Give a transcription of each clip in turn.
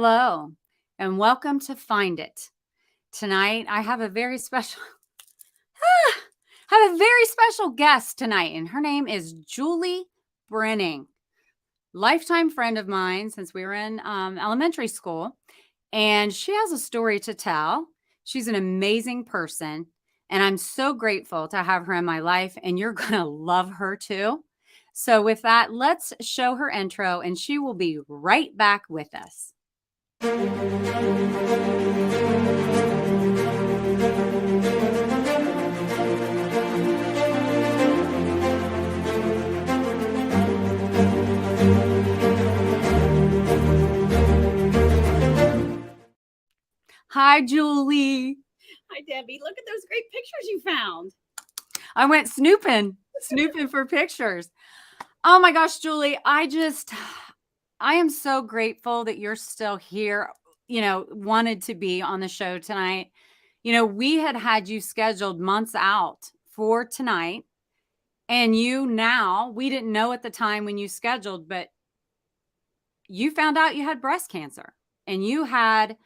Hello, and welcome to Find It. Tonight, I have a very special guest tonight, and her name is Juli Brenning, lifetime friend of mine since we were in elementary school, and she has a story to tell. She's an amazing person, and I'm so grateful to have her in my life, and you're going to love her too. So with that, let's show her intro, and she will be right back with us. Hi, Juli. Hi, Debbie. Look at those great pictures you found. I went snooping for pictures. Oh my gosh, Juli, I am so grateful that you're still here, wanted to be on the show tonight. We had you scheduled months out for tonight, and we didn't know at the time when you scheduled, but you found out you had breast cancer, and you had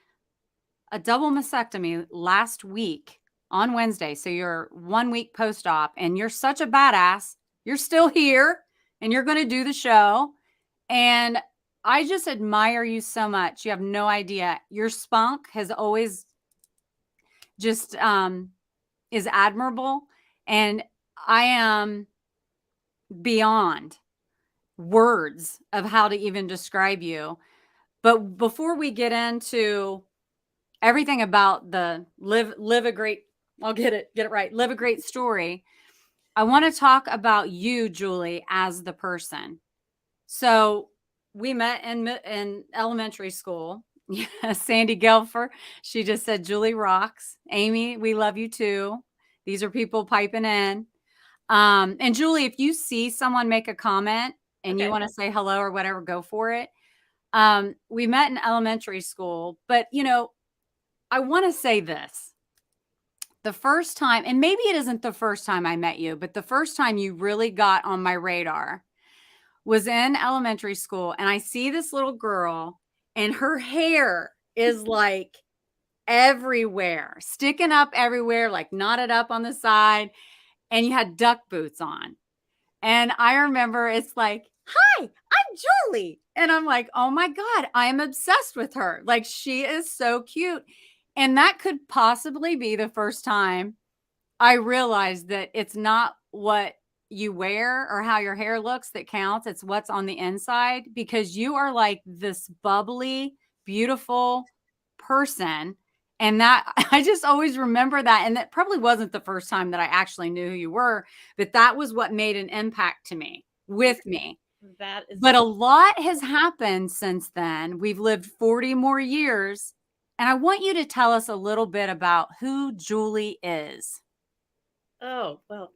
a double mastectomy last week on Wednesday. So you're 1 week post-op, and you're such a badass. You're still here, and you're going to do the show. And I just admire you so much. You have no idea. Your spunk has always just is admirable. And I am beyond words of how to even describe you. But before we get into everything about the live a great, I'll get it right, live a great story, I want to talk about you, Juli, as the person. So we met in elementary school. Sandy Gelfer, she just said, Juli rocks. Amy, we love you too. These are people piping in. And Juli, if you see someone make a comment and you want to say hello or whatever, go for it. We met in elementary school, but I want to say this. The first time, and maybe it isn't the first time I met you, but the first time you really got on my radar was in elementary school. And I see this little girl, and her hair is like everywhere, sticking up everywhere, like knotted up on the side. And you had duck boots on. And I remember it's like, hi, I'm Juli. And I'm like, oh my God, I am obsessed with her. Like, she is so cute. And that could possibly be the first time I realized that it's not what you wear or how your hair looks that counts. It's what's on the inside, because you are like this bubbly, beautiful person. And that I just always remember that. And that probably wasn't the first time that I actually knew who you were, but that was what made an impact to me with me. But a lot has happened since then. We've lived 40 more years. And I want you to tell us a little bit about who Juli is. Oh, well,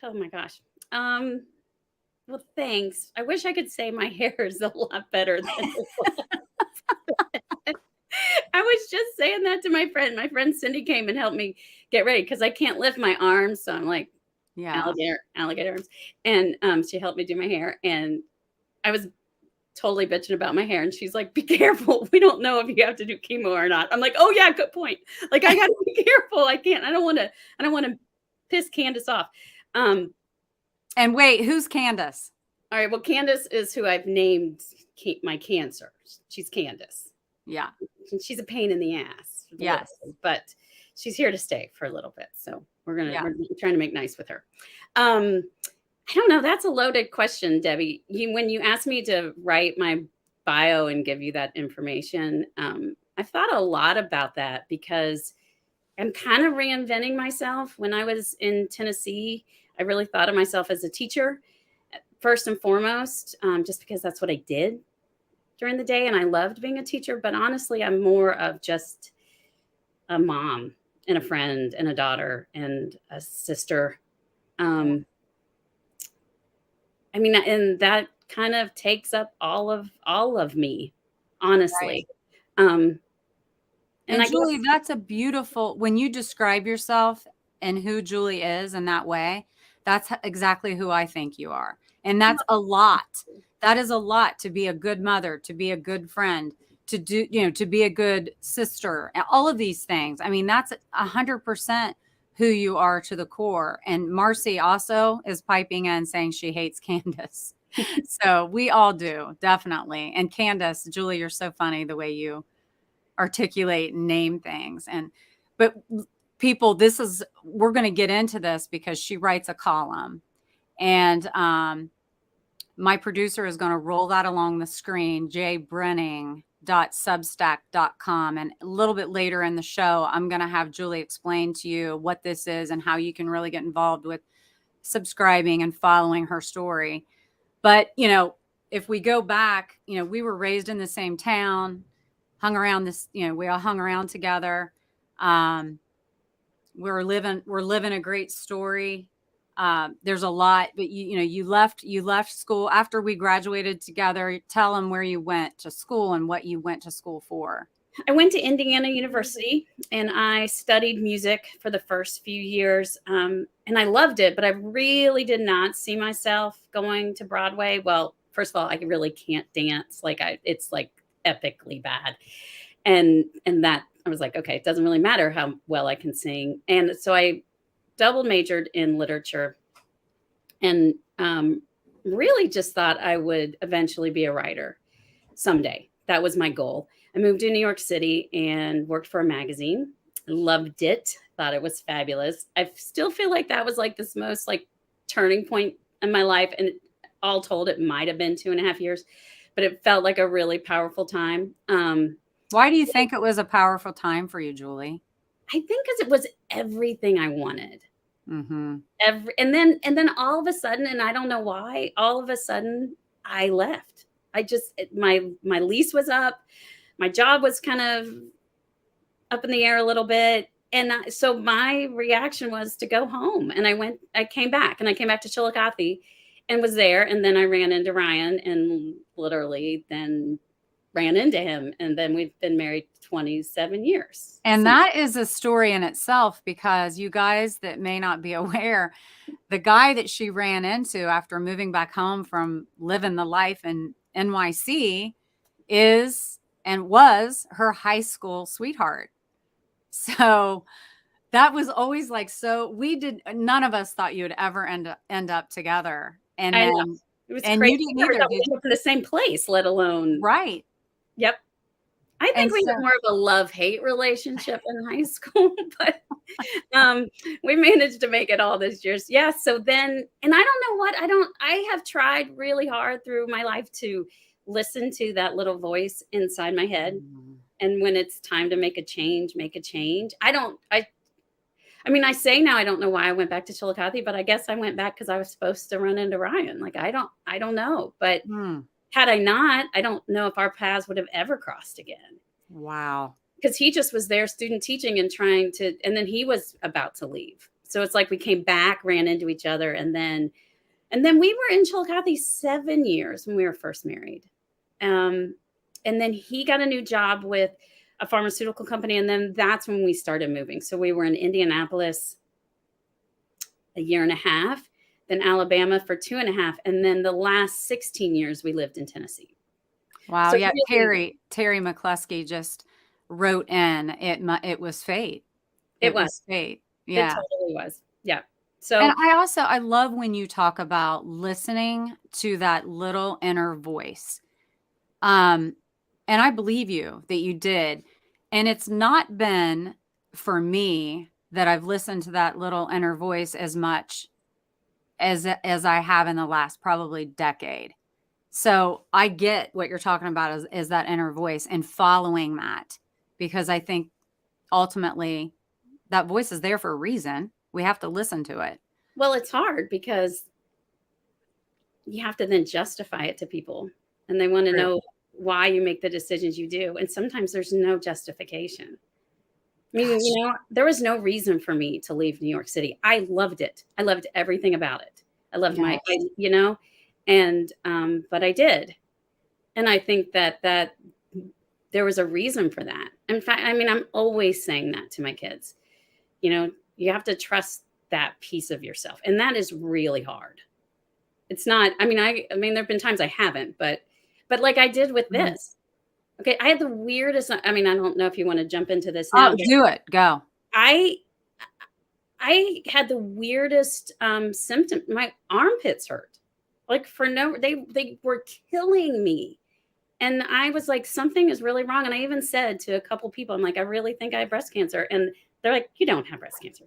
oh my gosh. Well, thanks. I wish I could say my hair is a lot better than it was. I was just saying that to my friend. My friend Cindy came and helped me get ready because I can't lift my arms. So I'm like, alligator arms. And she helped me do my hair. And I was totally bitching about my hair. And she's like, be careful. We don't know if you have to do chemo or not. I'm like, oh yeah, good point. Like, I got to be careful. I don't want to piss Candace off. And wait, who's Candace? All right. Well, Candace is who I've named my cancer. She's Candace. Yeah. She's a pain in the ass. Yes. But she's here to stay for a little bit. So we're trying to make nice with her. I don't know. That's a loaded question, Debbie. When you asked me to write my bio and give you that information, I thought a lot about that because I'm kind of reinventing myself. When I was in Tennessee, I really thought of myself as a teacher, first and foremost, just because that's what I did during the day. And I loved being a teacher. But honestly, I'm more of just a mom and a friend and a daughter and a sister. And that kind of takes up all of me, honestly. Right. And Juli, that's a beautiful, when you describe yourself and who Juli is in that way, that's exactly who I think you are. And that's a lot. That is a lot to be a good mother, to be a good friend, to do, to be a good sister, all of these things. I mean, that's 100% who you are to the core. And Marcy also is piping in saying she hates Candace. So we all do, definitely. And Candace, Julie, you're so funny the way you articulate and name things. But people, we're going to get into this because she writes a column, and my producer is going to roll that along the screen, jbrenning.substack.com. And a little bit later in the show, I'm going to have Julie explain to you what this is and how you can really get involved with subscribing and following her story. But, if we go back, we were raised in the same town, hung around we all hung around together. We're living a great story. There's a lot, but you left school after we graduated together. Tell them where you went to school and what you went to school for. I went to Indiana University and I studied music for the first few years. And I loved it, but I really did not see myself going to Broadway. Well, first of all, I really can't dance. It's like epically bad. And that I was like, okay, it doesn't really matter how well I can sing. And so I double majored in literature and really just thought I would eventually be a writer someday. That was my goal. I moved to New York City and worked for a magazine. Loved it. Thought it was fabulous. I still feel like that was like this most like turning point in my life. And all told, it might have been 2.5 years, but it felt like a really powerful time. Why do you think it was a powerful time for you, Julie? I think because it was everything I wanted. Mm-hmm. And then all of a sudden, and I don't know why, all of a sudden I left. My lease was up. My job was kind of up in the air a little bit. And so my reaction was to go home. And I came back to Chillicothe and was there. And then I ran into Ryan and literally then ran into him. And then we've been married 27 years. And that is a story in itself, because you guys that may not be aware, the guy that she ran into after moving back home from living the life in NYC is and was her high school sweetheart. So that was always like, none of us thought you would ever end up together. And I then, know. It was and crazy. you didn't either. We ended up in the same place, let alone. Right. Yep. I think we had more of a love-hate relationship in high school, but we managed to make it all these years. Yeah. So then, and I don't know what, I have tried really hard through my life to listen to that little voice inside my head. Mm-hmm. And when it's time to make a change, make a change. I mean, I say now, I don't know why I went back to Chillicothe, but I guess I went back because I was supposed to run into Ryan. Like, I don't know, but had I not, I don't know if our paths would have ever crossed again. Wow. Because he just was there student teaching and and then he was about to leave. So it's like we came back, ran into each other. And then we were in Chillicothe 7 years when we were first married. And then he got a new job with a pharmaceutical company. And then that's when we started moving. So we were in Indianapolis a year and a half, then Alabama for 2.5. And then the last 16 years we lived in Tennessee. Wow. So yeah. Really, Terry McCluskey just wrote in, it was fate. It was fate. Yeah. It totally was. Yeah. So, and I love when you talk about listening to that little inner voice. And I believe you that you did. And it's not been for me that I've listened to that little inner voice as much as I have in the last probably decade. So I get what you're talking about is that inner voice and following that, because I think ultimately that voice is there for a reason. We have to listen to it. Well, it's hard because you have to then justify it to people, and they want to know why you make the decisions you do. And sometimes there's no justification. I mean, there was no reason for me to leave New York City. I loved it. I loved everything about it. I loved but I did. And I think that there was a reason for that. In fact, I mean, I'm always saying that to my kids. You have to trust that piece of yourself. And that is really hard. It's not, I mean, there've been times I haven't, but like I did with this, Okay, I had the weirdest, I mean, I don't know if you wanna jump into this now, Oh, but do it. Go. I I had the weirdest, symptom. My armpits hurt. Like, for no, they were killing me. And I was like, "Something is really wrong." And I even said to a couple people, I'm like, "I really think I have breast cancer." And they're like, "You don't have breast cancer."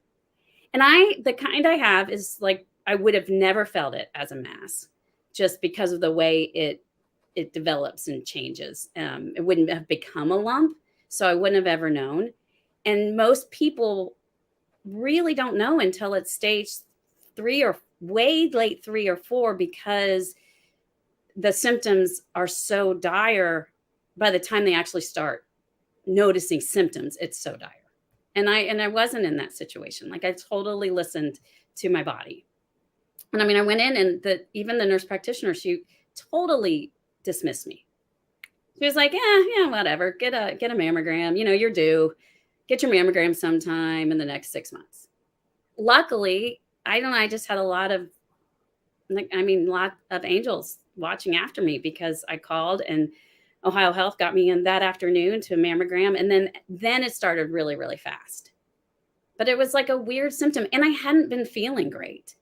And the kind I have is like, I would have never felt it as a mass, just because of the way it develops and changes. It wouldn't have become a lump, so I wouldn't have ever known. And most people really don't know until it's stage 3 or way late 3 or 4, because the symptoms are so dire by the time they actually start noticing symptoms. It's so dire. And I wasn't in that situation. Like, I totally listened to my body. And I mean, I went in, and even the nurse practitioner, she totally dismissed me. She was like, "Yeah, yeah, whatever. Get a mammogram. You know, you're due. Get your mammogram sometime in the next 6 months." Luckily, I don't know, I just had a lot of, like, I mean, lot of angels watching after me, because I called, and Ohio Health got me in that afternoon to a mammogram, and then it started really, really fast. But it was like a weird symptom, and I hadn't been feeling great.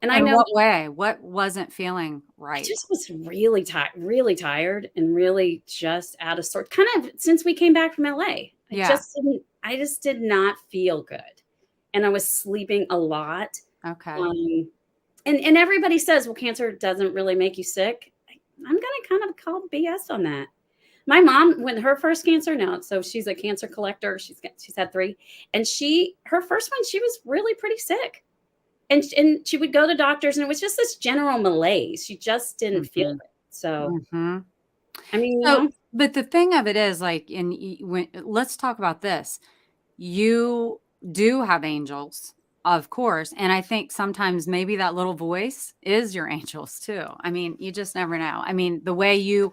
And I In know what way? What wasn't feeling I right? just was really tired, and really just out of sort, kind of since we came back from LA. Yeah. I just did not feel good. And I was sleeping a lot. Okay. Um, and everybody says, well, cancer doesn't really make you sick. I'm gonna kind of call BS on that. My mom, when her first cancer, now, so she's a cancer collector. She's had 3, and her first one, she was really pretty sick, and she would go to doctors, and it was just this general malaise. She just didn't feel Mhm. it. So, Mhm. I mean, So, but the thing of it is, like, when let's talk about this. You do have angels, of course, and I think sometimes maybe that little voice is your angels too. I mean, you just never know. I mean, the way you're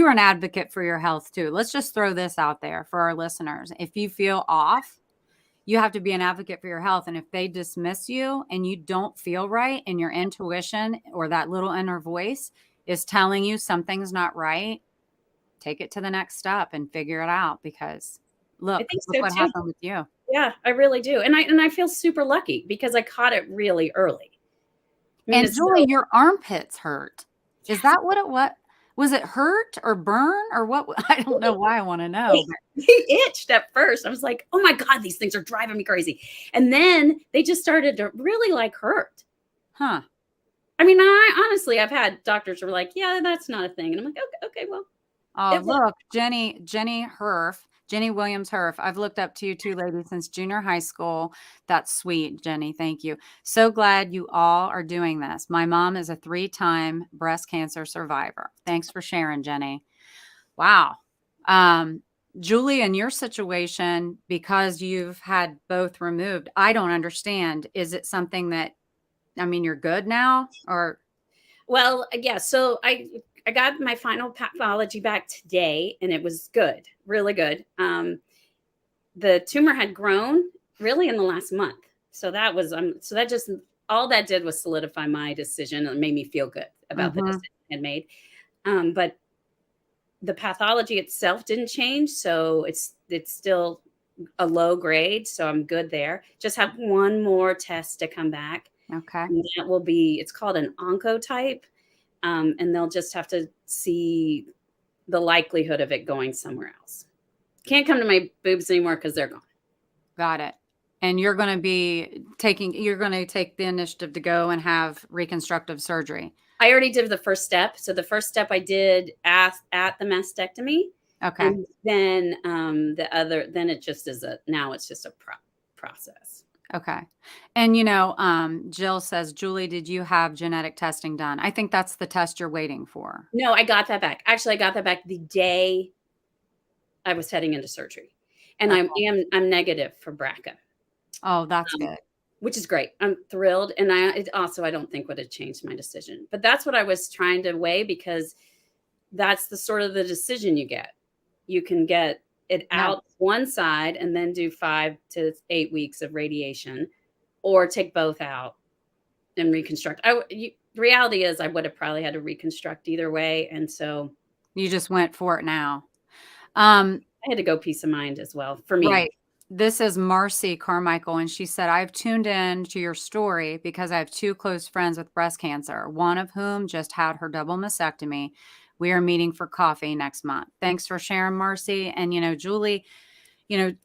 an advocate for your health too. Let's just throw this out there for our listeners. If you feel off, you have to be an advocate for your health. And if they dismiss you and you don't feel right, and your intuition or that little inner voice is telling you something's not right, take it to the next step and figure it out, because I look think look so what too. happened with you. Yeah, I really do. And I feel super lucky, because I caught it really early. I mean, And it's Julie, still, your armpits hurt. Is yes. that what it was? It hurt or burn or what? I don't know why I want to know, They but they itched at first. I was like, "Oh my god, these things are driving me crazy." And then they just started to really, like, hurt. huh. I mean, I honestly, I've had doctors who were like, "Yeah, that's not a thing." And I'm like, "Okay, okay, well, Oh, it was." look, Jenny Williams Herf. I've looked up to you two ladies since junior high school. That's sweet, Jenny. Thank you. So glad you all are doing this. My mom is a 3-time breast cancer survivor. Thanks for sharing, Jenny. Wow. Um, Julie, in your situation, because you've had both removed, I don't understand. Is it something that, I mean, you're good now, or Well, yeah, so I got my final pathology back today, and it was good, really good. The tumor had grown really in the last month. So that just, all that did was solidify my decision, and made me feel good about the mhm, decision I had made. But the pathology itself didn't change, so it's still a low grade, so I'm good there. Just have one more test to come back, okay. and that will be, it's called an oncotype, and they'll just have to see the likelihood of it going somewhere else. Can't come to my boobs anymore because they're gone. Got it. And you're going to take the initiative to go and have reconstructive surgery. I already did the first step. So the first step I did at the mastectomy, Okay. and then then it just is now it's just a process. Okay. And Jill says, Julie, did you have genetic testing done? I think that's the test you're waiting for. No, I got that back. Actually, I got that back the day I was heading into surgery, and Okay. I'm negative for BRCA, Oh, that's um, good. which is great. I'm thrilled, and I don't think would have changed my decision. But that's what I was trying to weigh, because that's the sort of the decision you get. You can get it Yeah. out one side and then do 5 to 8 weeks of radiation, or take both out and reconstruct. The reality is I would have probably had to reconstruct either way. And so, You just went for it now. I had to go peace of mind as well for me. Right. This is Marcy Carmichael, and she said, I've tuned in to your story because I have two close friends with breast cancer, one of whom just had her double mastectomy. We are meeting for coffee next month. Thanks for sharing, Marcy. And, Julie,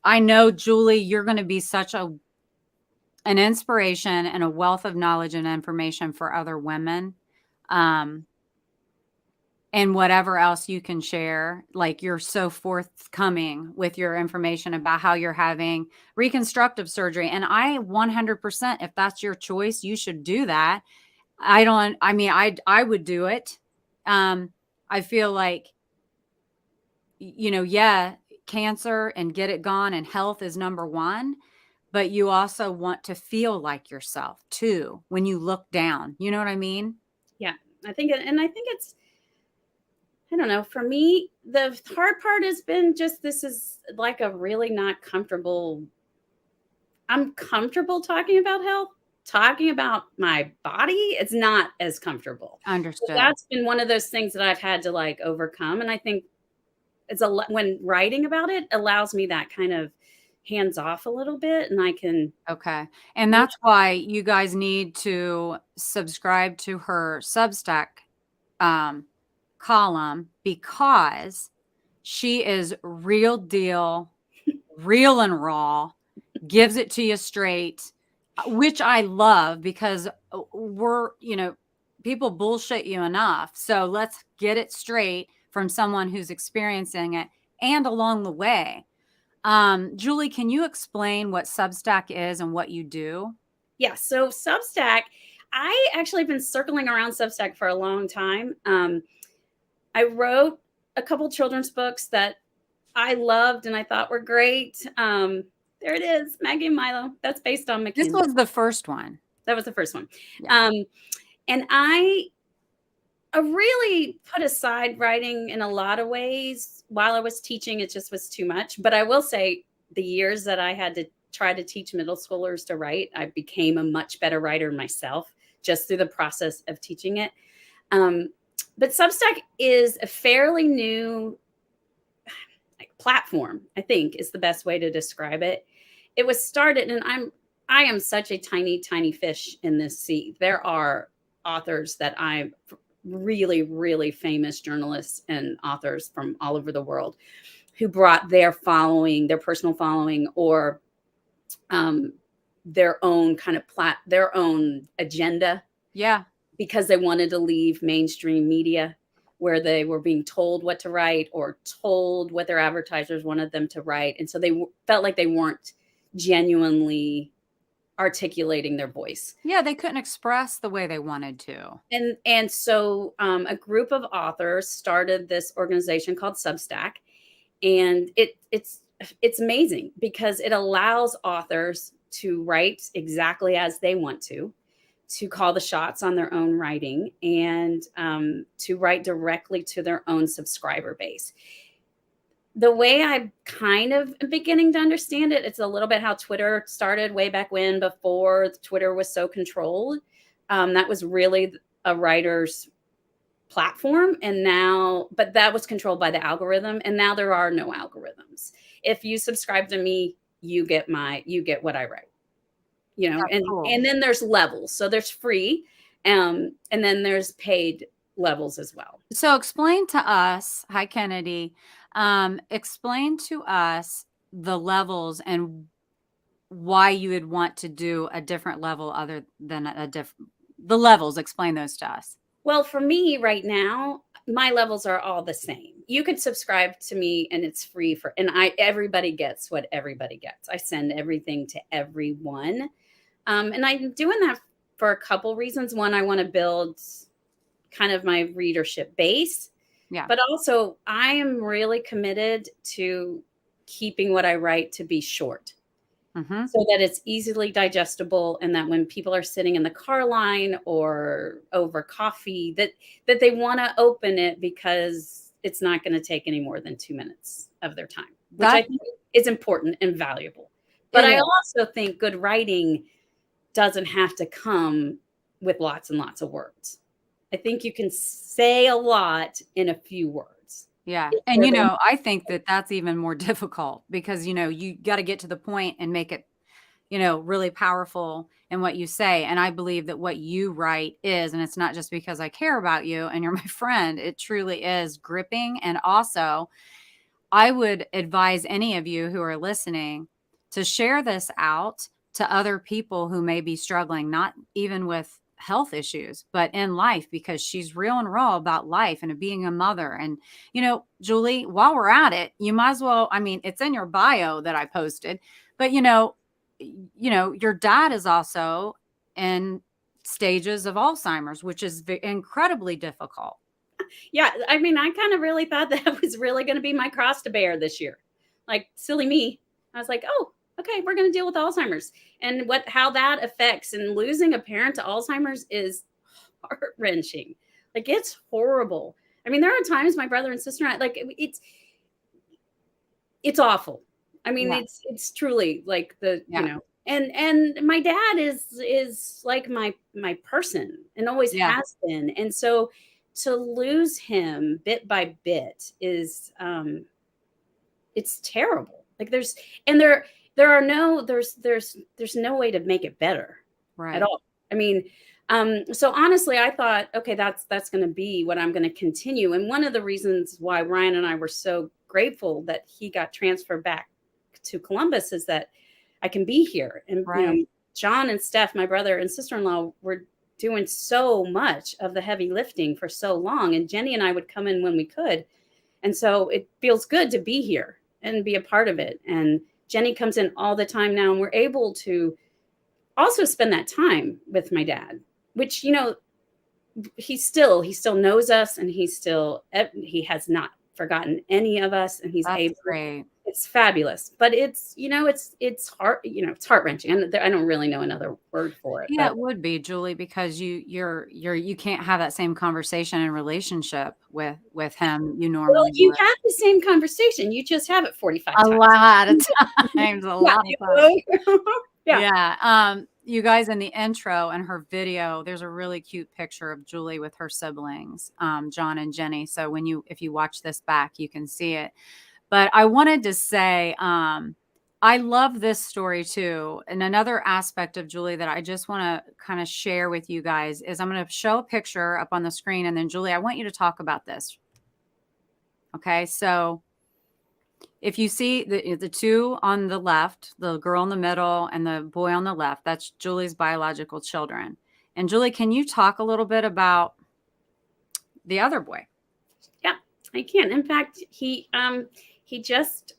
I know, Julie, you're going to be such an inspiration and a wealth of knowledge and information for other women. And whatever else you can share, like you're so forthcoming with your information about how you're having reconstructive surgery. And I 100%, if that's your choice, you should do that. I would do it. I feel like, yeah, cancer and get it gone and health is number one, but you also want to feel like yourself too when you look down. You know what I mean? Yeah, I think it's, I don't know. For me, the hard part has been just this is like a really not comfortable. I'm comfortable talking about health. Talking about my body, it's not as comfortable. So Understood. that's been one of those things that I've had to like overcome. And I think when writing about it allows me that kind of hands off a little bit, and I can. Okay. And that's why you guys need to subscribe to her Substack column, because she is real deal, real and raw, gives it to you straight, which I love because people bullshit you enough. So let's get it straight from someone who's experiencing it and along the way. Julie, can you explain what Substack is and what you do? Yeah. So Substack, I actually have been circling around Substack for a long time. I wrote a couple children's books that I loved and I thought were great. There it is, Maggie and Milo. That's based on This McKinsey. was the first one. That was the first one. Yeah. And I really put aside writing in a lot of ways while I was teaching. It just was too much. But I will say the years that I had to try to teach middle schoolers to write, I became a much better writer myself just through the process of teaching it. But Substack is a fairly new platform, I think is the best way to describe it. It was started, and I am such a tiny, tiny fish in this sea. There are authors that I'm really, really famous journalists and authors from all over the world who brought their following, their personal following, or their own kind of their own agenda. Yeah. Because they wanted to leave mainstream media where they were being told what to write or told what their advertisers wanted them to write. And so they felt like they weren't genuinely articulating their voice. Yeah, they couldn't express the way they wanted to. And so a group of authors started this organization called Substack. And it's amazing because it allows authors to write exactly as they want to call the shots on their own writing, and to write directly to their own subscriber base. The way I kind of am beginning to understand it, it's a little bit how Twitter started way back when, before Twitter was so controlled. That was really a writer's platform, and now, but that was controlled by the algorithm, and now there are no algorithms. If you subscribe to me, you get what I write. Cool. And then there's levels. So there's free, and then there's paid levels as well. So explain to us, hi Kennedy, explain to us the levels and why you would want to do a different level other than the levels. Explain those to us. Well, for me right now, my levels are all the same. You could subscribe to me and it's free and everybody gets what everybody gets. I send everything to everyone. And I'm doing that for a couple reasons. One, I want to build kind of my readership base. Yeah. But also, I am really committed to keeping what I write to be short, so that it's easily digestible, and that when people are sitting in the car line or over coffee, that they want to open it because it's not going to take any more than 2 minutes of their time, which I think is important and valuable. But I also think good writing doesn't have to come with lots and lots of words. I think you can say a lot in a few words. Yeah. It's And, terrible. I think that that's even more difficult because, you got to get to the point and make it, really powerful in what you say. And I believe that what you write is, and it's not just because I care about you and you're my friend, it truly is gripping. And also, I would advise any of you who are listening to share this out to other people who may be struggling, not even with health issues, but in life, because she's real and raw about life and being a mother. And, Julie, while we're at it, you might as well, I mean, it's in your bio that I posted, but, your dad is also in stages of Alzheimer's, which is incredibly difficult. Yeah, I mean, I kind of really thought that was really going to be my cross to bear this year. Like silly me. I was like, "Oh, okay, we're going to deal with Alzheimer's." And how that affects, and losing a parent to Alzheimer's is heart-wrenching. Like it's horrible. I mean, there are times my brother and sister and I, like it's awful. I mean, Yeah. it's truly like Yeah. and my dad is like my person and always Yeah. has been. And so to lose him bit by bit is it's terrible. Like and there are no there's no way to make it better at Right. all. I mean, so honestly, I thought, okay, that's going to be what I'm going to continue. And one of the reasons why Ryan and I were so grateful that he got transferred back to Columbus is that I can be here. And Right. John and Steph, my brother and sister-in-law, were doing so much of the heavy lifting for so long, and Jenny and I would come in when we could. And so it feels good to be here and be a part of it. And Jenny comes in all the time now, and we're able to also spend that time with my dad, which he still knows us, and he has not forgotten any of us, and he's That's able. great. It's fabulous, but it's heart it's heart-wrenching, and I don't really know another word for it, Yeah, but it would be, Julie, because you can't have that same conversation and relationship with him you well, normally you would. have the same conversation, you just have it 45 A times. lot of times, a Yeah, lot of times. yeah. Yeah, you guys in the intro and her video, there's a really cute picture of Julie with her siblings, John and Jenny. So if you watch this back, you can see it. But I wanted to say, I love this story too. And another aspect of Julie that I just want to kind of share with you guys is I'm going to show a picture up on the screen. And then, Julie, I want you to talk about this. Okay. So if you see the two on the left, the girl in the middle and the boy on the left, that's Julie's biological children. And Julie, can you talk a little bit about the other boy? Yeah, I can. In fact, he just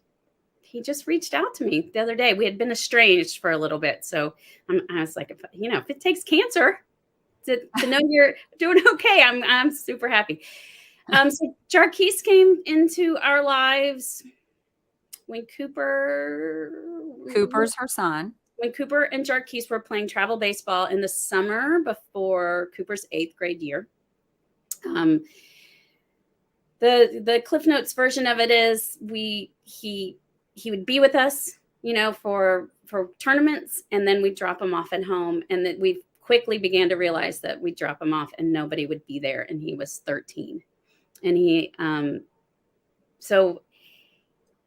reached out to me the other day. We had been estranged for a little bit, so I was like, if it takes cancer to know you're doing okay, I'm super happy. So Jarquise came into our lives when Cooper's her son. Cooper and Jarquise were playing travel baseball in the summer before Cooper's 8th grade year. The Cliff Notes version of it is he would be with us, for tournaments, and then we'd drop him off at home, and that we quickly began to realize that we'd drop him off and nobody would be there, and he was 13. And so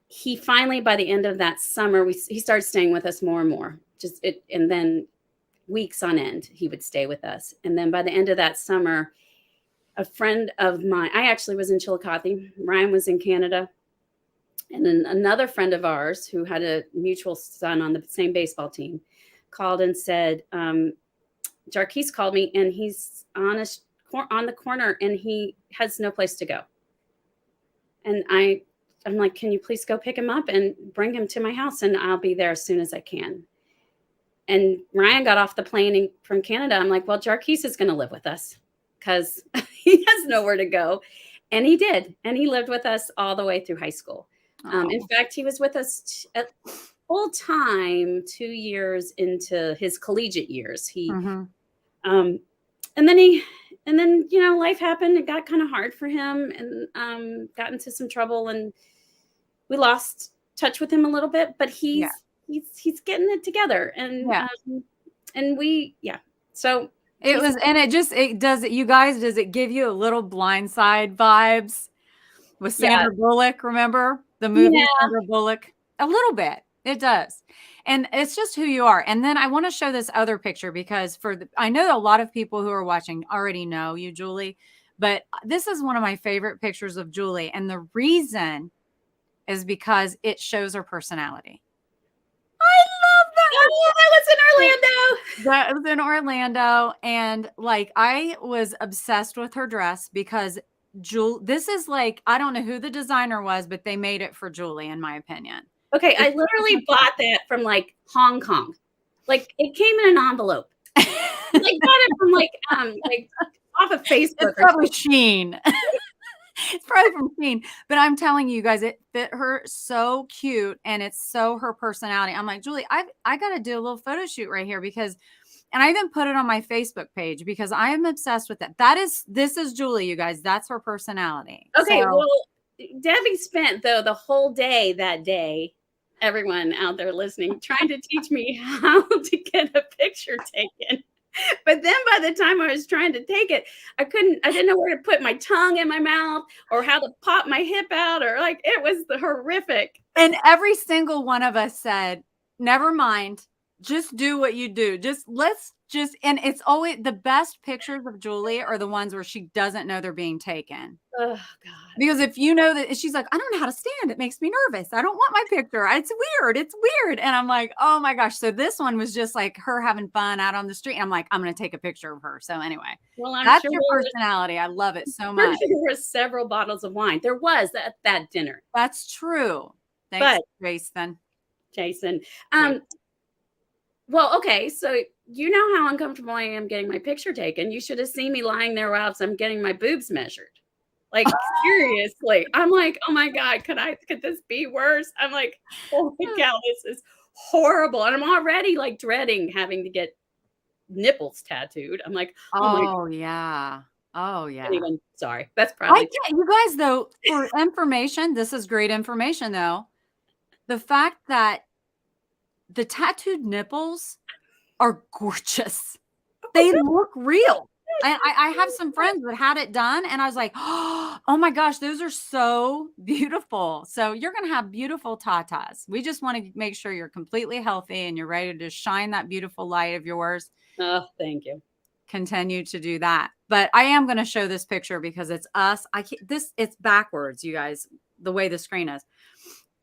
he finally, by the end of that summer, he started staying with us more and more, and then weeks on end he would stay with us. And then by the end of that summer, a friend of mine, I actually was in Chillicothe, Ryan was in Canada, and then another friend of ours who had a mutual son on the same baseball team called and said, Jarquise called me, and he's on the corner, and he has no place to go. And I'm like, can you please go pick him up and bring him to my house, and I'll be there as soon as I can. And Ryan got off the plane from Canada. I'm like, well, Jarquise is going to live with us because he has nowhere to go. And he did. And he lived with us all the way through high school. In fact, he was with us full time 2 years into his collegiate years. And then life happened. It got kind of hard for him, and got into some trouble, and we lost touch with him a little bit. But he's getting it together, and So does it give you a little blindside vibes? with Yeah. Sandra Bullock. Remember the movie Yeah. Sandra Bullock? A little bit. It does. And it's just who you are. And then I want to show this other picture because I know a lot of people who are watching already know you, Julie, but this is one of my favorite pictures of Julie. And the reason is because it shows her personality. Oh, that was in Orlando. That was in Orlando. And like, I was obsessed with her dress because this is like, I don't know who the designer was, but they made it for Julie, in my opinion. Okay, I literally bought that from like Hong Kong. Like it came in an envelope. Like bought it from like off of Facebook. It's probably Shein. It's probably from Shein. But I'm telling you guys, it fit her so cute and it's so her personality. I'm like, Julie, I got to do a little photo shoot right here because, and I even put it on my Facebook page because I am obsessed with that. This is Julie, you guys. That's her personality. Okay, So, well, Debbie spent though the whole day that day, everyone out there listening, trying to teach me how to get a picture taken. But then by the time I was trying to take it, I didn't know where to put my tongue in my mouth or how to pop my hip out or like it was horrific. and every single one of us said, never mind, just do what you do. And it's always the best pictures of Julie are the ones where she doesn't know they're being taken. Oh God. Because if you know that she's like, I don't know how to stand. It makes me nervous. I don't want my picture. It's weird. It's weird. And I'm like, oh my gosh. So this one was just like her having fun out on the street. I'm like, I'm going to take a picture of her. So anyway, Well, I'm that's sure your personality. I love it so much. there were several bottles of wine. There was at that dinner. That's true. Thanks, Jason. Jason. Well, okay. So you know how uncomfortable I am getting my picture taken. You should have seen me lying there while I'm getting my boobs measured. Like seriously, I'm like, oh my God, could this be worse? I'm like, oh my God, this is horrible. And I'm already like dreading having to get nipples tattooed. I'm like, oh my God. Yeah. Oh yeah. Anyway, sorry. That's probably you guys though, for information, this is great information though. The fact that the tattooed nipples are gorgeous. They look real. I have some friends that had it done and I was like, oh my gosh, those are so beautiful. So you're going to have beautiful tatas. We just want to make sure you're completely healthy and you're ready to shine that beautiful light of yours. Oh, thank you. Continue to do that. But I am going to show this picture because it's us. It's backwards, you guys, the way the screen is.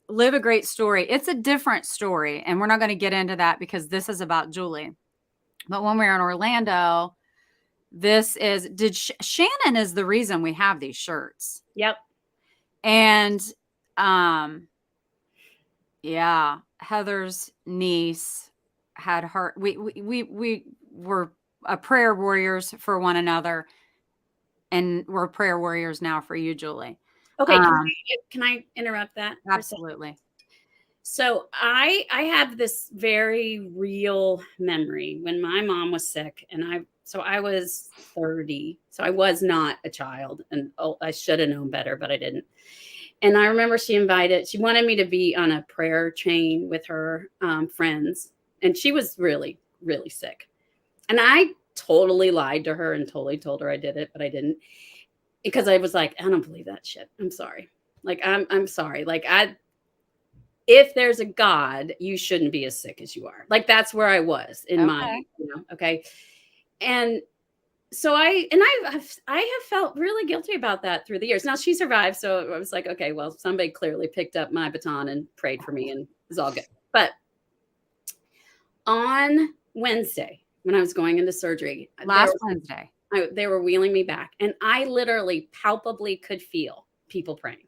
Live a great story. It's a different story. And we're not going to get into that because this is about Julie. But when we were in Orlando, Shannon is the reason we have these shirts. Yep. And yeah, Heather's niece had her. We were prayer warriors for one another, and we're prayer warriors now for you, Julie. Okay, can I interrupt that? Absolutely. So I have this very real memory when my mom was sick, and I was 30, so I was not a child, and I should have known better, but I didn't. And I remember she wanted me to be on a prayer chain with her friends, and she was really, really sick. And I totally lied to her and totally told her I did it, but I didn't. Because I was like, I don't believe that shit. I'm sorry. Like, I'm sorry. Like, if there's a God, you shouldn't be as sick as you are. Like, that's where I was in my, okay. And so I have felt really guilty about that through the years. Now she survived. So I was like, okay, well, somebody clearly picked up my baton and prayed for me and it was all good. But on Wednesday, when I was going into surgery, last Wednesday, they were wheeling me back and I literally palpably could feel people praying.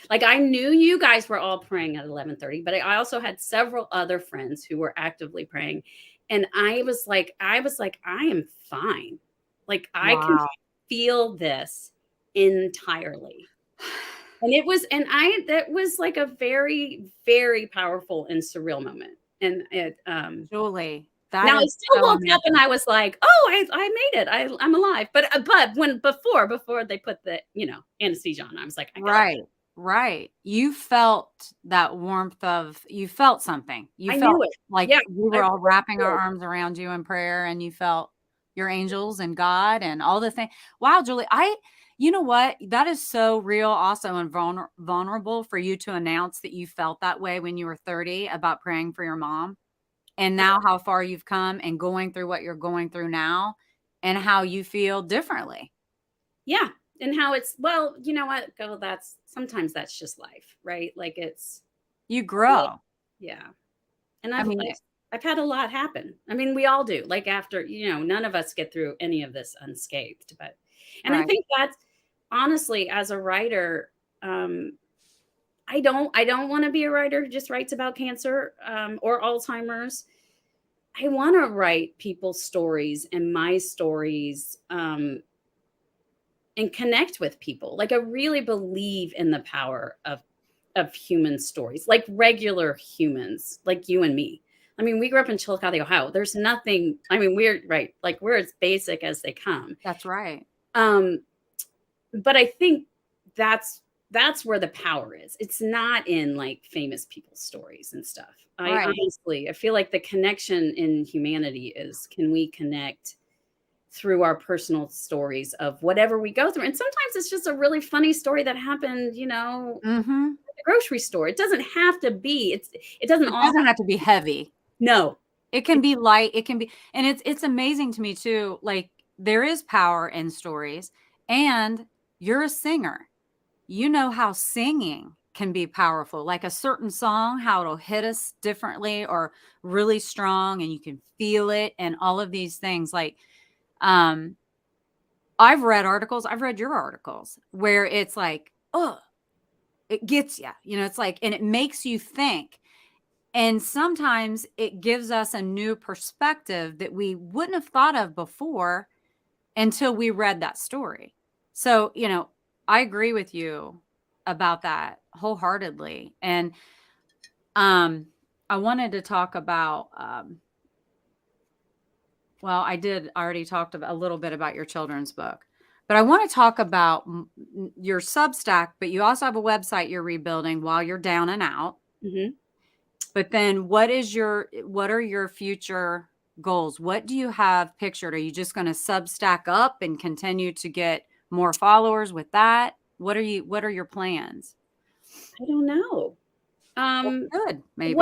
Like I knew you guys were all praying at 11:30, but I also had several other friends who were actively praying. And I was like, I am fine. Like I can feel this entirely. And that was like a very, very powerful and surreal moment. And Julie, now I still woke up and I was like, oh, I made it. I'm alive. But before they put the, anesthesia on, I was like, Right. You felt that warmth you felt something. I knew it. Like we were all wrapping our arms around you in prayer and you felt your angels and God and all the things. Wow, Julie, You know what? That is so real also and vulnerable for you to announce that you felt that way when you were 30 about praying for your mom, and now how far you've come and going through what you're going through now and how you feel differently. Yeah. And how it's, well, you know what? Go, that's sometimes that's just life, right? Like it's, You grow. yeah. And I mean, I've had a lot happen. I mean, we all do. Like after, none of us get through any of this unscathed, but and I right. think that's honestly as a writer, I don't want to be a writer who just writes about cancer or Alzheimer's. I want to write people's stories and my stories and connect with people. Like I really believe in the power of human stories, like regular humans, like you and me. I mean, we grew up in Chillicothe, Ohio. There's nothing. I mean, we're right, like we're as basic as they come. That's right. Um, but I think that's where the power is. It's not in like famous people's stories and stuff. Right. I feel like the connection in humanity is, can we connect through our personal stories of whatever we go through? And sometimes it's just a really funny story that happened, Mhm. at the grocery store. It doesn't have to be. It doesn't It all doesn't have to be heavy. no. It can be light, it can be, and it's amazing to me too, like, there is power in stories, and you're a singer. You know how singing can be powerful, like a certain song, how it'll hit us differently or really strong, and you can feel it and all of these things, like, um, I've read your articles where it's like, oh, it gets you, it's like, and it makes you think. And sometimes it gives us a new perspective that we wouldn't have thought of before until we read that story. So, I agree with you about that wholeheartedly. And I wanted to talk about well, I already talked about a little bit about your children's book. But I want to talk about your Substack, but you also have a website you're rebuilding while you're down and out. Hmm. But then what are your future goals? What do you have pictured? Are you just going to Substack up and continue to get more followers with that? What are your plans? I don't know. Well, Um, good, what maybe.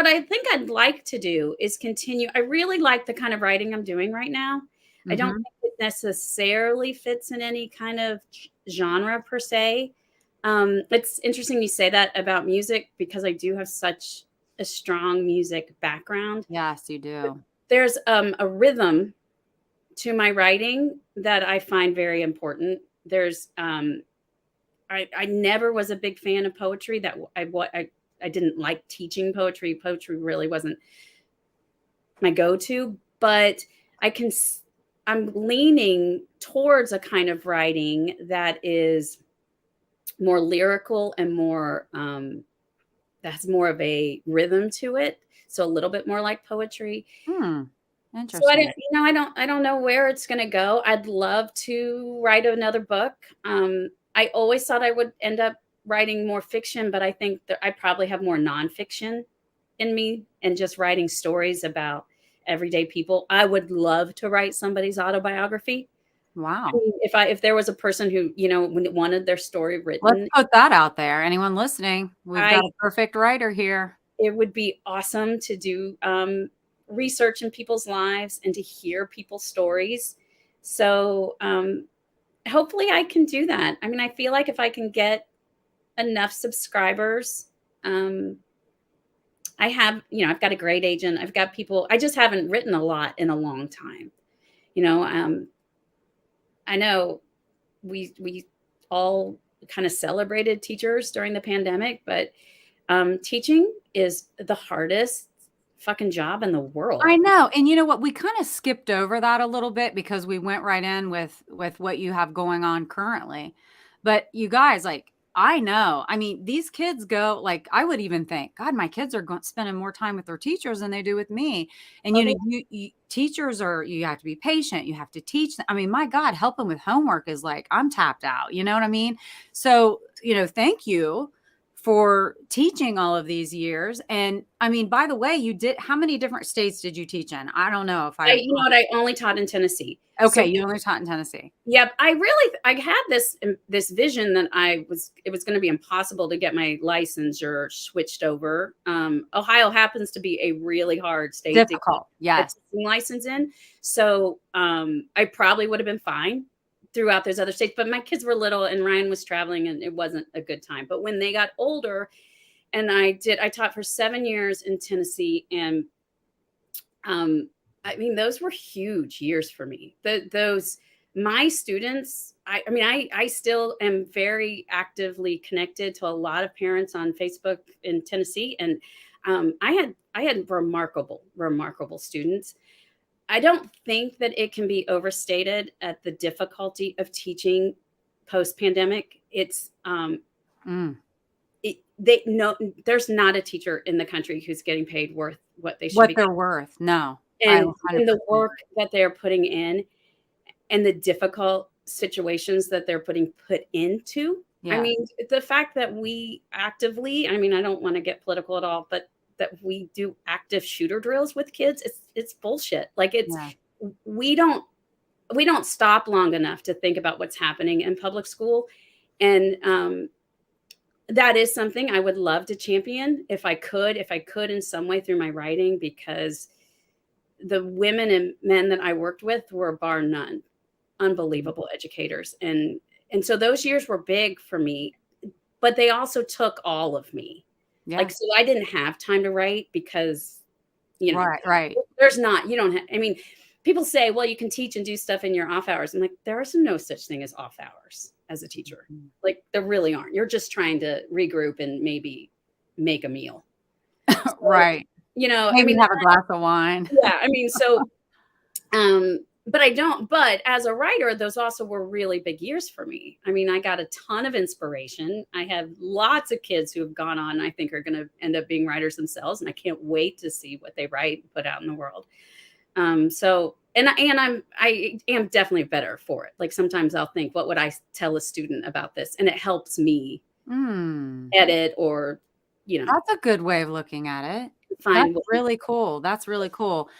I think I'd like to do is continue. I really like the kind of writing I'm doing right now. I don't Mhm. think it necessarily fits in any kind of genre per se. It's interesting you say that about music because I do have such a strong music background. Yes, you do. There's a rhythm to my writing that I find very important. I never was a big fan of poetry. I didn't like teaching poetry. Poetry really wasn't my go-to, but I can I'm leaning towards a kind of writing that is more lyrical and more that has more of a rhythm to it. So a little bit more like poetry. Hmm. So I don't, Interesting. I don't know where it's going to go. I'd love to write another book. I always thought I would end up writing more fiction, but I think that I probably have more nonfiction in me and just writing stories about everyday people. I would love to write somebody's autobiography. I Wow. mean, if there was a person who, wanted their story Let's written, put that out there. Anyone listening, we've I got a perfect writer here. it would be awesome to do research in people's lives and to hear people's stories. So hopefully I can do that. I mean, I feel like if I can get enough subscribers, um, I've got a great agent. I've got people. I just haven't written a lot in a long time. You know, I know we all kind of celebrated teachers during the pandemic, but teaching is the hardest fucking job in the I world. know, and you know what? We kinda skipped over that a little bit because we went right in with what you have going on currently. But you guys, like, I know. I mean, these kids go like, I would even think, "God, my kids are spending more time with their teachers than they do with me." And, Oh, teachers are you have to be patient, you have to teach them. I mean, my God, helping with homework is like, I'm tapped out, you know what I mean? So, thank you for teaching all of these years. And I mean, by the way, how many different states did you teach in? I don't know if You know what? I only taught in Tennessee. Okay, you only taught in Tennessee. Yep. I had this vision that it was going to be impossible to get my licensure switched over. Ohio happens to be a really hard state Difficult. to get a Yes. teaching license in. So I probably would have been fine throughout those other states, but my kids were little and Ryan was traveling and it wasn't a good time. But when they got older, and I taught for 7 years in Tennessee, and I mean, those were huge years for me. My students, I still am very actively connected to a lot of parents on Facebook in Tennessee, and I had remarkable students. I don't think that it can be overstated at the difficulty of teaching post pandemic. It's there's not a teacher in the country who's getting paid worth what they should What be. they're worth. No. And the work that they're putting in and the difficult situations that they're put into. Yeah. I mean, the fact that we actively, I mean, I don't want to get political at all, but that we do active shooter drills with kids, it's bullshit. Like we don't stop long enough to think about what's happening in public school. And that is something I would love to champion if I could in some way through my writing, because the women and men that I worked with were bar none unbelievable educators. And so those years were big for me, but they also took all of me. Yeah. Like, so I didn't have time to write because, you know, right. You don't have, I mean, people say, well, you can teach and do stuff in your off hours. I'm like, there is no such thing as off hours as a teacher. Like, there really aren't. You're just trying to regroup and maybe make a meal. So, right. You know, maybe have a glass of wine. Yeah. I mean, so, but as a writer, those also were really big years for me. I mean, I got a ton of inspiration. I have lots of kids who have gone on, and I think are going to end up being writers themselves. And I can't wait to see what they write and put out in the world. So, and I am definitely better for it. Like, sometimes I'll think, what would I tell a student about this? And it helps me edit, or, you know. That's a good way of looking at it. That's really cool.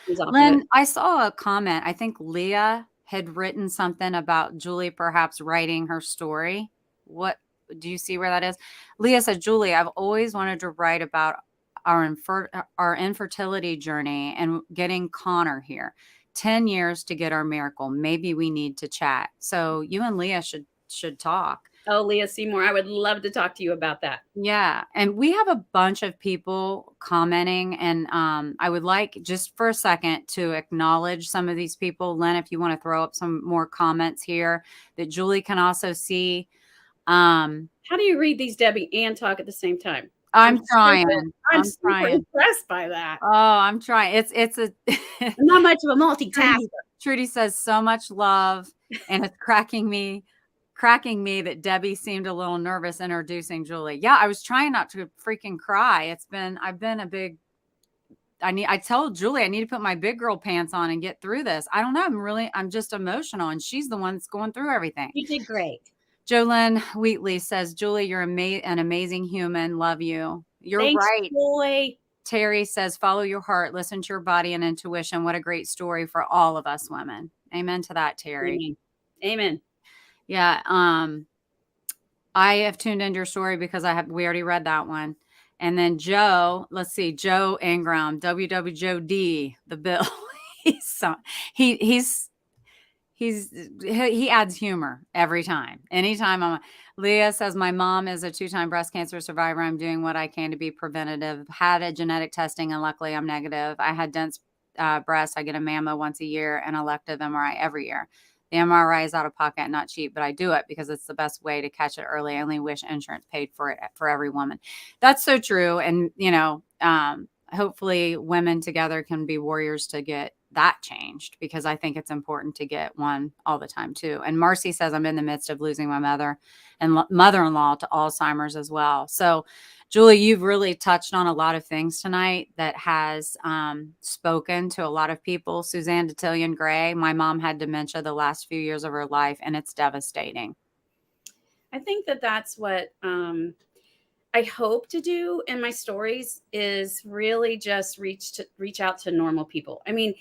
Lynn, I saw a comment. I think Leah had written something about Julie perhaps writing her story. What do you see where that is? Leah said, Julie, I've always wanted to write about our infertility journey and getting Connor here. 10 years to get our miracle. Maybe we need to chat. So you and Leah should talk. Oh, Leah Seymour, I would love to talk to you about that. Yeah. And we have a bunch of people commenting, and I would like just for a second to acknowledge some of these people. Len, if you want to throw up some more comments here that Julie can also see. How do you read these, Debbie, and talk at the same time? I'm trying. I'm super impressed by that. Oh, I'm trying. It's I'm not much of a multitasker. Trudy says so much love, and it's cracking me that Debbie seemed a little nervous introducing Julie. Yeah, I was trying not to freaking cry. I've been a big, I told Julie I need to put my big girl pants on and get through this. I don't know. I'm just emotional, and she's the one that's going through everything. You did great. Jolynn Wheatley says, Julie, you're an amazing human. Love you. You're Thanks, right. Boy. Terry says, follow your heart, listen to your body and intuition. What a great story for all of us women. Amen to that, Terry. Amen. Yeah. I have tuned into your story because we already read that one. And then Joe, let's see, Joe Ingram, WW Joe D, the Bill. He adds humor every time. Anytime Leah says, my mom is a 2-time breast cancer survivor. I'm doing what I can to be preventative. Had a genetic testing, and luckily I'm negative. I had dense breasts. I get a mammo once a year and elective MRI every year. The MRI is out of pocket, not cheap, but I do it because it's the best way to catch it early. I only wish insurance paid for it for every woman. That's so true. And, you know, hopefully women together can be warriors to get that changed, because I think it's important to get one all the time too. And Marcy says, I'm in the midst of losing my mother and mother-in-law to Alzheimer's as well. So Julie, you've really touched on a lot of things tonight that has spoken to a lot of people. Suzanne Detillion Gray, my mom had dementia the last few years of her life, and it's devastating. I think that's what I hope to do in my stories is really just reach out to normal people. I mean,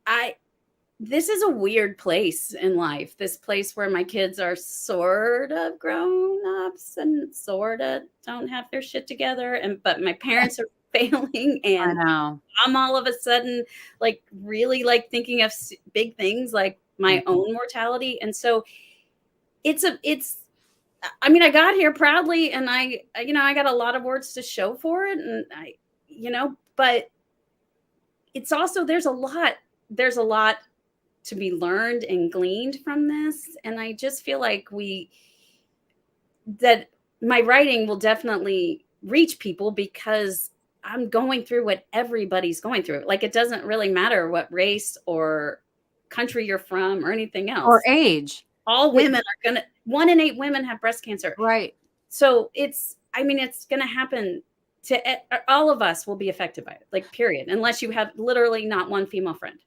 I this is a weird place in life. This place where my kids are sort of grown ups and sort of don't have their shit together, and but my parents are failing, I and know. I'm all of a sudden like really like thinking of big things like my Mhm. own mortality. And so it's I mean, I got here proudly, and I got a lot of words to show for it, and but it's also there's a lot to be learned and gleaned from this, and I just feel like we that my writing will definitely reach people because I'm going through what everybody's going through. Like, it doesn't really matter what race or country you're from or anything Or else. age. All It women are gonna 1 in 8 women have breast cancer. Right. So I mean, it's gonna happen to all of us will be affected by it, like, period, unless you have literally not one female friend.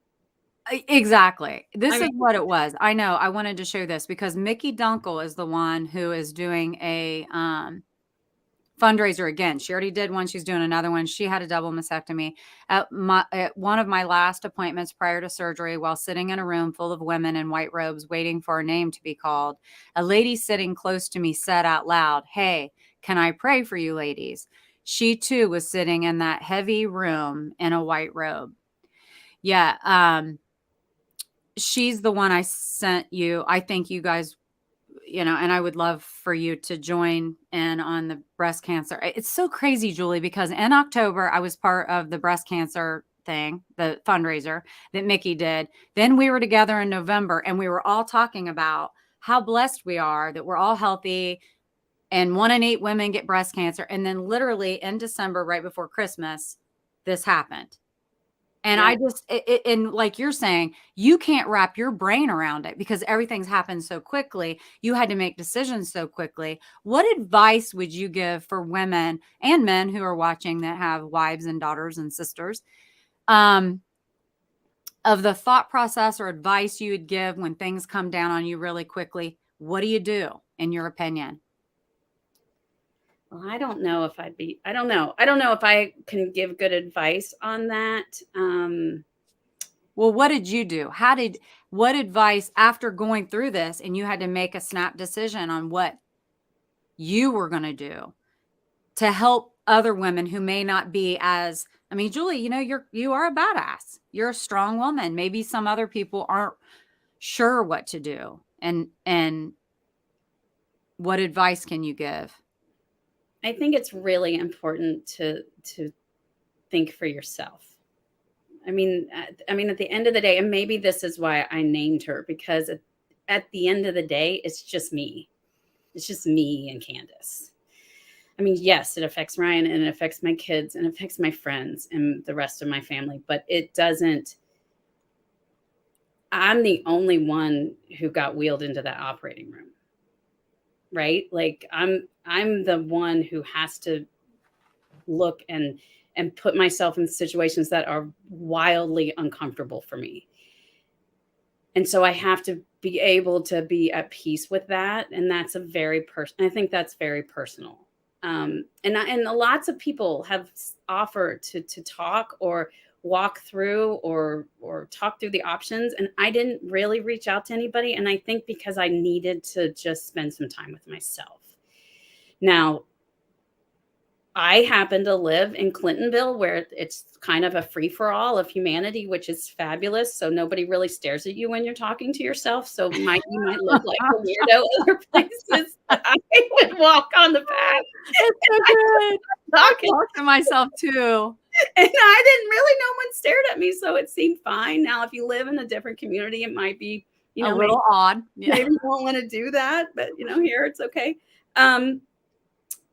Exactly. I This mean, is what it was. I know. I wanted to show this because Mickey Dunkel is the one who is doing a fundraiser again. She already did one. She's doing another one. She had a double mastectomy. At one of my last appointments prior to surgery, while sitting in a room full of women in white robes waiting for a name to be called, a lady sitting close to me said out loud, "Hey, can I pray for you ladies?" She too was sitting in that heavy room in a white robe. Yeah. She's the one I sent you. I think you guys, and I would love for you to join in on the breast cancer. It's so crazy, Julie, because in October, I was part of the breast cancer thing, the fundraiser that Mickey did. Then we were together in November and we were all talking about how blessed we are that we're all healthy and 1 in 8 women get breast cancer. And then literally in December, right before Christmas, this happened. And yeah. I just and like you're saying, you can't wrap your brain around it because everything's happened so quickly. You had to make decisions so quickly. What advice would you give for women and men who are watching that have wives and daughters and sisters, um, of the thought process or advice you would give when things come down on you really quickly? What do you do, in your opinion? Well, I don't know if I don't know. I don't know if I can give good advice on that. Well, what did you do? What advice after going through this and you had to make a snap decision on what you were going to do to help other women who may not be as, I mean, Julie, you are a badass. You're a strong woman. Maybe some other people aren't sure what to do. And what advice can you give? I think it's really important to think for yourself. I mean, at the end of the day, and maybe this is why I named her, because at the end of the day, it's just me. It's just me and Candace. I mean, yes, it affects Ryan and it affects my kids and it affects my friends and the rest of my family, but it doesn't. I'm the only one who got wheeled into that operating room, right? Like I'm the one who has to look and put myself in situations that are wildly uncomfortable for me. And so I have to be able to be at peace with that, and that's a very I think that's very personal. And lots of people have offered to talk or walk through or talk through the options, and I didn't really reach out to anybody, and I think because I needed to just spend some time with myself. Now, I happen to live in Clintonville, where it's kind of a free for all of humanity, which is fabulous. So nobody really stares at you when you're talking to yourself. So you might look like a weirdo other places. I would walk on the path It's so good. I talking, talk to myself too. and I didn't really, no one stared at me, so it seemed fine. Now, if you live in a different community, it might be, A maybe little odd. Yeah. maybe you won't want to do that, but here it's okay. Um,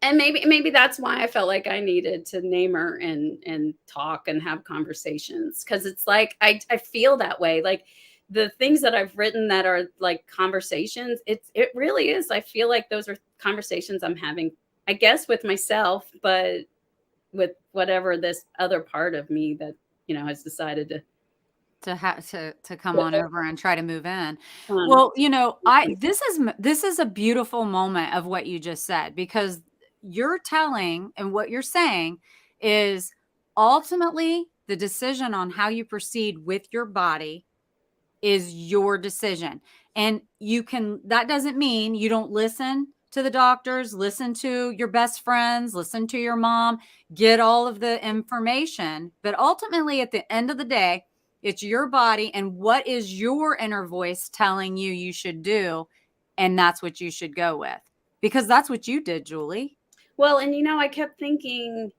and maybe that's why I felt like I needed to name her and talk and have conversations, because it's like I feel that way. Like the things that I've written that are like conversations, it really is. I feel like those are conversations I'm having, I guess, with myself, but with whatever this other part of me that has decided to To come on over and try to move in. um, Well, I this is a beautiful moment of what you just said, because you're telling and what you're saying is ultimately the decision on how you proceed with your body is your decision. And that doesn't mean you don't listen to the doctors, listen to your best friends, listen to your mom, get all of the information. But ultimately, at the end of the day, it's your body and what is your inner voice telling you should do. And that's what you should go with, because that's what you did, Julie. Well, and I kept thinking,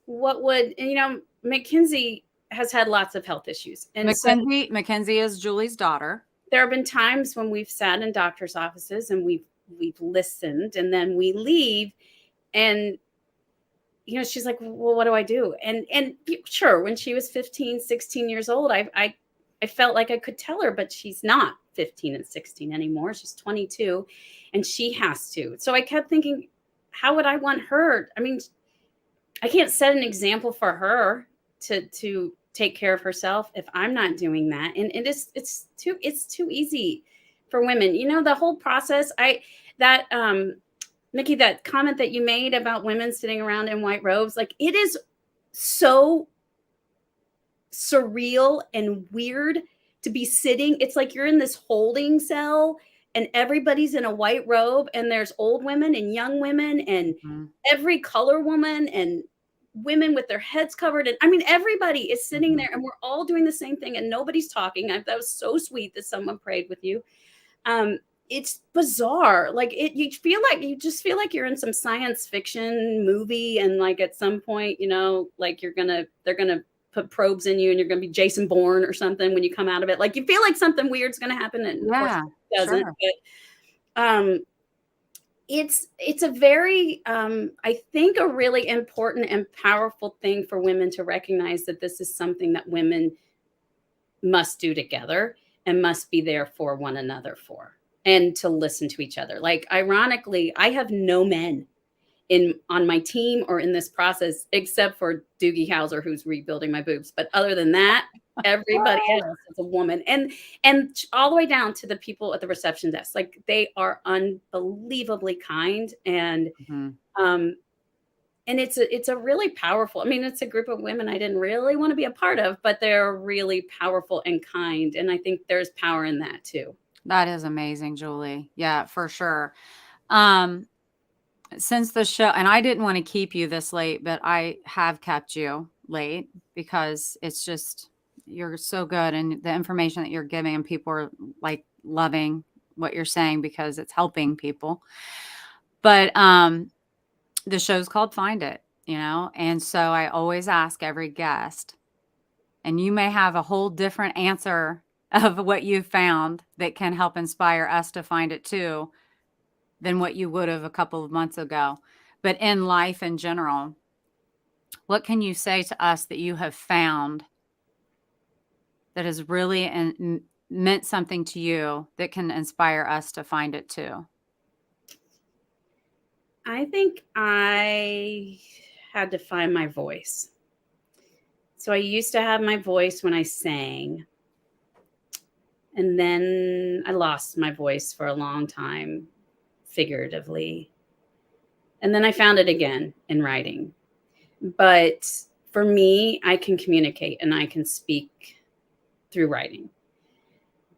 Mackenzie has had lots of health issues. And so Mackenzie is Julie's daughter. there have been times when we've sat in doctor's offices and we've listened, and then we leave, and she's like, well, what do I do? And sure, when she was 15, 16 years old, I felt like I could tell her, but she's not 15 and 16 anymore. She's 22 and she has to. So I kept thinking, how would I want her? I mean, I can't set an example for her to take care of herself if I'm not doing that. And it's too easy for women. The whole process, Nikki, that comment that you made about women sitting around in white robes, like, it is so surreal and weird to be sitting. It's like you're in this holding cell and everybody's in a white robe, and there's old women and young women and every color woman and women with their heads covered. And I mean, everybody is sitting there and we're all doing the same thing and nobody's talking. That was so sweet that someone prayed with you. It's bizarre. Like, you just feel like you're in some science fiction movie. And like at some point, like they're going to put probes in you and you're going to be Jason Bourne or something when you come out of it. Like, you feel like something weird's going to happen. And of course it doesn't. Sure. But it's a very, I think, a really important and powerful thing for women to recognize that this is something that women must do together and must be there for one another for, and to listen to each other. Like, ironically, I have no men on my team or in this process, except for Doogie Howser, who's rebuilding my boobs. But other than that, everybody else is a woman. And all the way down to the people at the reception desk. Like, they are unbelievably kind. And and it's a really powerful, I mean, it's a group of women I didn't really want to be a part of, but they're really powerful and kind. And I think there's power in that too. That is amazing, Julie. Yeah, for sure. Since the show, and I didn't want to keep you this late, but I have kept you late because it's just, you're so good. And the information that you're giving, and people are like loving what you're saying because it's helping people. But the show's called Find It, and so I always ask every guest, and you may have a whole different answer of what you found that can help inspire us to find it too, than what you would have a couple of months ago. But in life in general, what can you say to us that you have found that has really meant something to you that can inspire us to find it too? I think I had to find my voice. So I used to have my voice when I sang. And then I lost my voice for a long time, figuratively. And then I found it again in writing. But for me, I can communicate and I can speak through writing.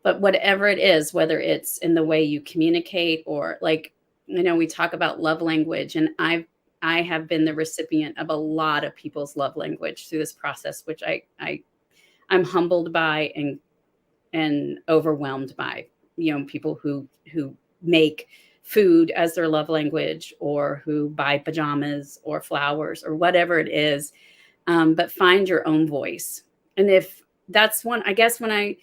But whatever it is, whether it's in the way you communicate or, like, we talk about love language, and I have been the recipient of a lot of people's love language through this process, which I'm humbled by and overwhelmed by, people who make food as their love language, or who buy pajamas or flowers or whatever it is. But find your own voice. And if that's one, I guess when I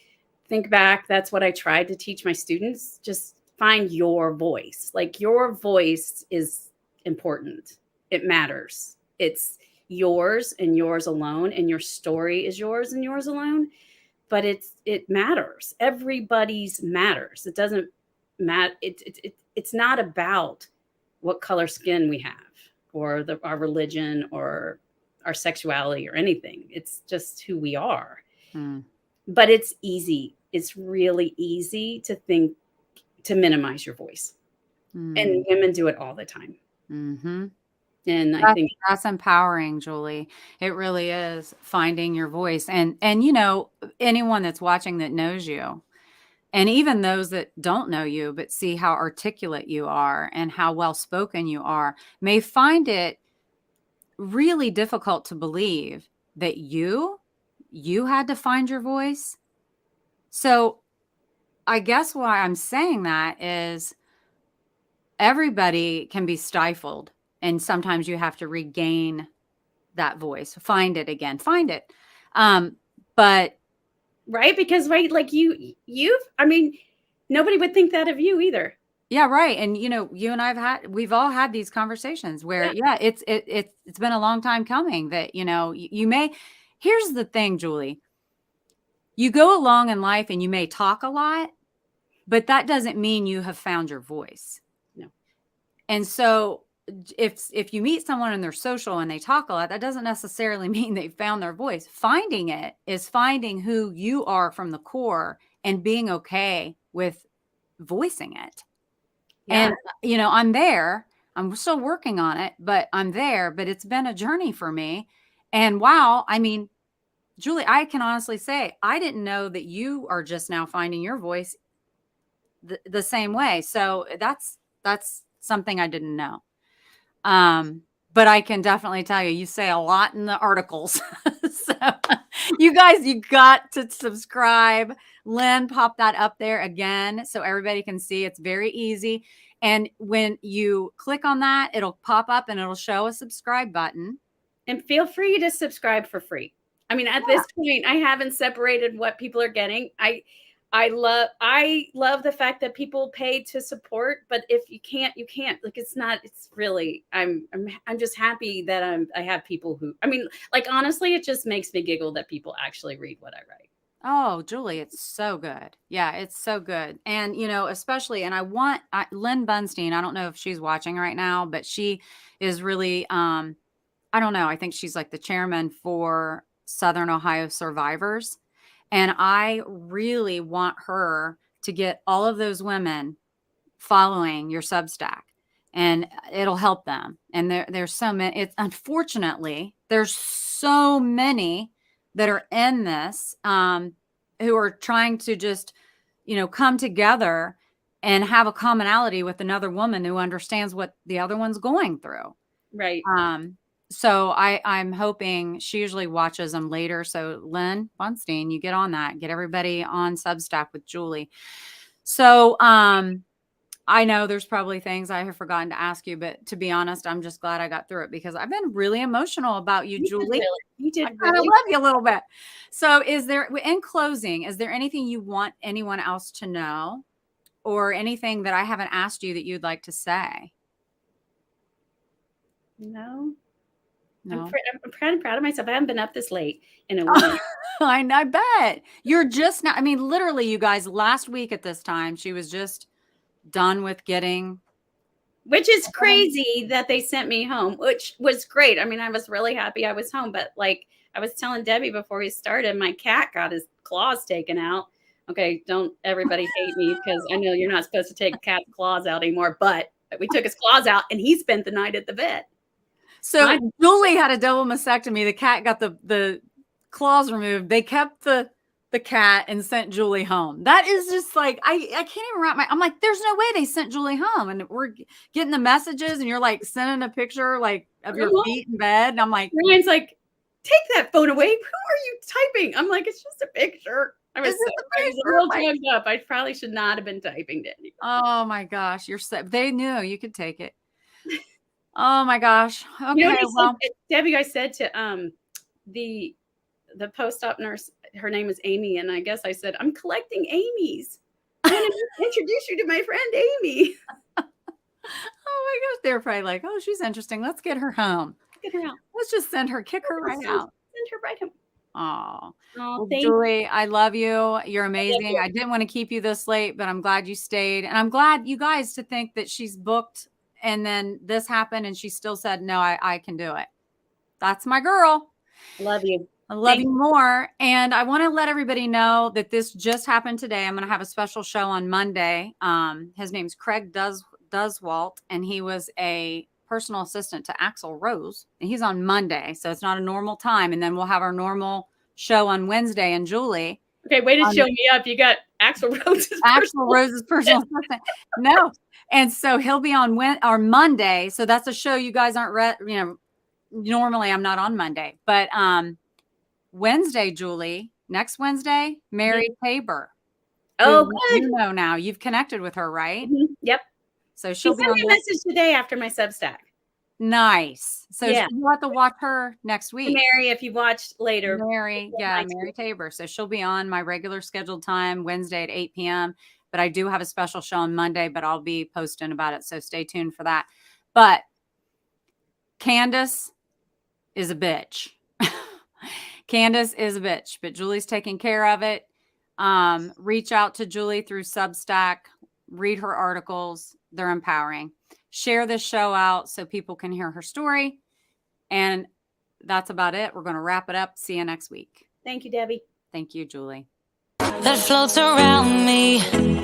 think back, that's what I tried to teach my students. Just find your voice. Like, your voice is important. It matters. It's yours and yours alone. And your story is yours and yours alone. But it matters. Everybody's matters. It doesn't matter. It's not about what color skin we have, or our religion, or our sexuality, or anything. It's just who we are. But it's easy. It's really easy to minimize your voice. And women do it all the time. Mm-hmm. And I think That's empowering, Julie. It really is, finding your voice. And anyone that's watching that knows you, and even those that don't know you but see how articulate you are and how well spoken you are, may find it really difficult to believe that you had to find your voice. So I guess why I'm saying that is everybody can be stifled, and sometimes you have to regain that voice, find it again, find it. But right, because like I mean, nobody would think that of you either. yeah, right. And you and we've all had these conversations where, Yeah. it's been a long time coming that, you may, here's the thing, Julie, you go along in life and you may talk a lot, but that doesn't mean you have found your voice. No. And so if you meet someone and they're social and they talk a lot, that doesn't necessarily mean they found their voice. Finding it is finding who you are from the core and being okay with voicing it. Yeah. And, I'm there. I'm still working on it, but I'm there. But it's been a journey for me. And wow, I mean, Julie, I can honestly say I didn't know that you are just now finding your voice the same way. So that's something I didn't know. But I can definitely tell you say a lot in the articles. So you guys, you got to subscribe. Lynn, pop that up there again so everybody can see. It's very easy. And when you click on that, it'll pop up and it'll show a subscribe button. And feel free to subscribe for free. I mean, at this point, I haven't separated what people are getting. I love the fact that people pay to support, but if you can't, you can't. Like it's really I'm just happy that I have people who, I mean, like honestly, it just makes me giggle that people actually read what I write. Oh, Julie, it's so good. Yeah, it's so good. And, especially, and Lynn Bunstein, I don't know if she's watching right now, but she is really, I don't know. I think she's like the chairman for Southern Ohio Survivors. And I really want her to get all of those women following your Substack, and it'll help them. And there's so many, it's unfortunately, there's so many that are in this, who are trying to just, come together and have a commonality with another woman who understands what the other one's going through. Right. So I'm hoping she usually watches them later. So Lynn Bunstein, you get on that, get everybody on Substack with Julie. So, I know there's probably things I have forgotten to ask you, but to be honest, I'm just glad I got through it because I've been really emotional about you, Julie. You did I kind of really. love you a little bit. So in closing, is there anything you want anyone else to know or anything that I haven't asked you that you'd like to say? No. No. I'm proud of myself. I haven't been up this late in a week. I bet. You're just now. I mean, literally, you guys, last week at this time, she was just done with getting. Which is crazy that they sent me home, which was great. I mean, I was really happy I was home, but like I was telling Debbie before we started, my cat got his claws taken out. Okay, don't everybody hate me because I know you're not supposed to take cat's claws out anymore, but we took his claws out and he spent the night at the vet. So Julie had a double mastectomy. The cat got the claws removed. They kept the cat and sent Julie home. That is just like, I can't even wrap I'm like, there's no way they sent Julie home. And we're getting the messages and you're like sending a picture like of your feet in bed. And I'm like, Ryan's like, take that phone away. Who are you typing? I'm like, it's just a picture. I was a little jammed up. I probably should not have been typing to anybody. Oh my gosh, they knew you could take it. Oh my gosh. Okay, Debbie, I said to the post-op nurse, her name is Amy, and I guess I said, I'm collecting Amy's. I'm going to introduce you to my friend Amy. Oh my gosh, they're probably like, oh, she's interesting. Let's get her home. Get her out. Let's just send her, kick her right out. Send her right home. Oh, well, Julie, I love you. You're amazing. I didn't want to keep you this late, but I'm glad you stayed. And I'm glad you guys to think that she's booked and then this happened and she still said, no, I can do it. That's my girl. Love you. I love you more. And I want to let everybody know that this just happened today. I'm going to have a special show on Monday. His name's Craig Duswalt, and he was a personal assistant to Axl Rose, and he's on Monday, so it's not a normal time. And then we'll have our normal show on Wednesday, and Julie. Okay, way to show me up. You got Axl Rose's personal assistant. No. And so he'll be on Monday. So that's a show you guys aren't normally I'm not on Monday. But Wednesday, Julie, next Wednesday, Mary Tabor. Oh, good. You know now. You've connected with her, right? Mm-hmm. Yep. So she'll sent me a message today after my Substack. Nice. So you'll have to watch her next week. Mary, if you watched later. Mary Tabor. So she'll be on my regular scheduled time, Wednesday at 8 p.m. But I do have a special show on Monday, but I'll be posting about it. So stay tuned for that. But Candace is a bitch. Candace is a bitch, but Julie's taking care of it. Reach out to Julie through Substack. Read her articles. They're empowering. Share this show out so people can hear her story. And that's about it. We're going to wrap it up. See you next week. Thank you, Debbie. Thank you, Julie. That floats around me.